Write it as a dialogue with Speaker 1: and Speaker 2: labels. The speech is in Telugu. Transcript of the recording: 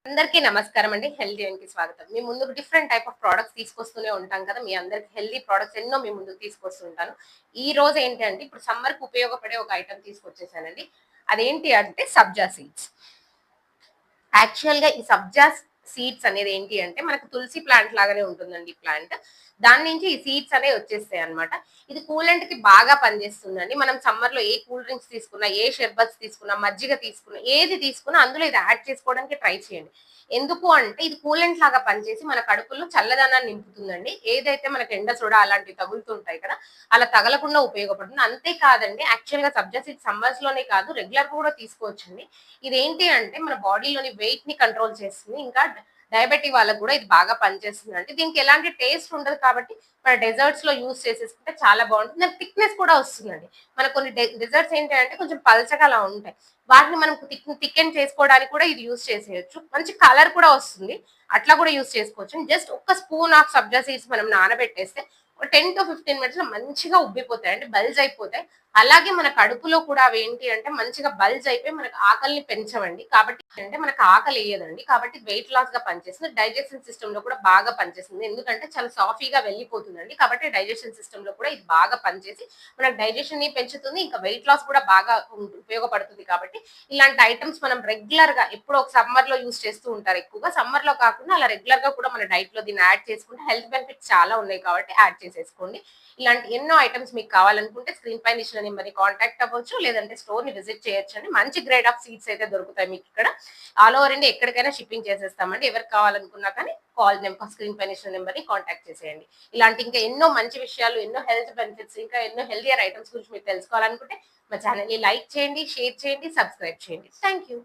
Speaker 1: అందరికీ నమస్కారం అండి. హెల్తీ కి స్వాగతం. మీ ముందుకు డిఫరెంట్ టైప్ ఆఫ్ ప్రొడక్ట్స్ తీసుకొస్తూనే ఉంటాం కదా! మీ అందరికి హెల్తీ ప్రొడక్ట్స్ ఎన్నో మీ ముందుకు తీసుకొస్తూ ఉంటాను. ఈ రోజు ఏంటి అంటే ఇప్పుడు సమ్మర్‌కి ఉపయోగపడే ఒక ఐటెమ్ తీసుకొచ్చేసానండి. అదేంటి అంటే సబ్జా సీడ్స్. యాక్చువల్‌గా ఈ సబ్జా సీడ్స్ అనేది ఏంటి అంటే మనకు తులసి ప్లాంట్ లాగానే ఉంటుందండి ఈ ప్లాంట్. దాని నుంచి ఈ సీడ్స్ అనేవి వచ్చేస్తాయి అన్నమాట. ఇది కూలెంట్‌కి బాగా పనిచేస్తుందండి. మనం సమ్మర్‌లో ఏ కూల్ డ్రింక్స్ తీసుకున్నా, ఏ షర్బత్స్ తీసుకున్నా, మజ్జిగ తీసుకున్నా, ఏది తీసుకున్నా అందులో ఇది యాడ్ చేసుకోవడానికి ట్రై చేయండి. ఎందుకు అంటే ఇది కూలెంట్ లాగా పనిచేసి మన కడుపులో చల్లదనాన్ని నింపుతుందండి. ఏదైతే మనకు ఎండ సోడా అలాంటివి తగులుతుంటాయి కదా! అలా తగలకుండా ఉపయోగపడుతుంది. అంతే కాదండి యాక్చువల్‌గా సబ్జా సీడ్స్ సమ్మర్స్ లోనే కాదు రెగ్యులర్‌గా కూడా తీసుకోవచ్చండి. ఇదేంటి అంటే మన బాడీలోని వెయిట్ ని కంట్రోల్ చేస్తుంది. ఇంకా డయాబెటిక్ వాళ్ళకి కూడా ఇది బాగా పనిచేస్తుంది అంటే దీనికి ఎలాంటి టేస్ట్ ఉండదు కాబట్టి మన డెజర్ట్స్ లో యూస్ చేసేసుకుంటే చాలా బాగుంటుంది. దానికి థిక్నెస్ కూడా వస్తుందండి. మన కొన్ని డెజర్ట్స్ ఏంటి అంటే కొంచెం పల్చగా అలా ఉంటాయి. వాటిని మనం థికెన్ చేసుకోవడానికి కూడా ఇది యూస్ చేసేయచ్చు. మంచి కలర్ కూడా వస్తుంది. అట్లా కూడా యూస్ చేసుకోవచ్చు. జస్ట్ ఒక్క స్పూన్ ఆఫ్ సబ్జా సీడ్స్ మనం నానబెట్టేస్తే ఒక 10 to 15 మినిట్స్ లో మంచిగా ఉబ్బిపోతాయి అంటే బల్జ్ అయిపోతాయి. అలాగే మన కడుపులో కూడా అవి ఏంటి అంటే మంచిగా బల్జ్ అయిపోయి మనకు ఆకలిని పెంచవండి. కాబట్టి అంటే మనకు ఆకలి వేయదండి. కాబట్టి వెయిట్ లాస్ గా పనిచేస్తుంది. డైజెషన్ సిస్టమ్ లో కూడా బాగా పనిచేస్తుంది. ఎందుకంటే చాలా సాఫీగా వెళ్ళిపోతుందండి. కాబట్టి డైజెషన్ సిస్టమ్ లో కూడా ఇది బాగా పనిచేసి మన డైజెషన్ ని పెంచుతుంది. ఇంకా వెయిట్ లాస్ కూడా బాగా ఉపయోగపడుతుంది. కాబట్టి ఇలాంటి ఐటమ్స్ మనం రెగ్యులర్ గా ఎప్పుడో ఒక సమ్మర్ లో యూస్ చేస్తూ ఉంటారు ఎక్కువగా. సమ్మర్ లో కాకుండా అలా రెగ్యులర్ గా కూడా మన డైట్ లో దీన్ని యాడ్ చేసుకుంటే హెల్త్ బెనిఫిట్స్ చాలా ఉన్నాయి కాబట్టి యాడ్ చేసేసుకోండి. ఇలాంటి ఎన్నో ఐటమ్స్ మీకు కావాలనుకుంటే స్క్రీన్ పైన ఇచ్చిన నెంబర్‌ని కాంటాక్ట్ అవ్వచ్చు. లేదంటే స్టోర్‌ని విజిట్ చేయొచ్చండి. మంచి గ్రేడ్ ఆఫ్ సీడ్స్ అయితే దొరుకుతాయి మీకిక్కడ. ఆల్ ఓవర్ ఇండియా ఎక్కడికైనా షిప్పింగ్ చేసేస్తామండి. ఎవరికి కావాలనుకున్నా కానీ స్క్రీన్ పైన ఇచ్చిన నెంబర్‌ని కాంటాక్ట్ చేసేయండి. ఇలాంటి ఇంకా ఎన్నో మంచి విషయాలు, ఎన్నో హెల్త్ బెనిఫిట్స్, ఇంకా ఎన్నో హెల్తియర్ ఐటమ్స్ గురించి మీరు తెలుసుకోవాలనుకుంటే మా ఛానెల్‌ని లైక్ చేయండి, షేర్ చేయండి, సబ్స్క్రైబ్ చేయండి. Thank you.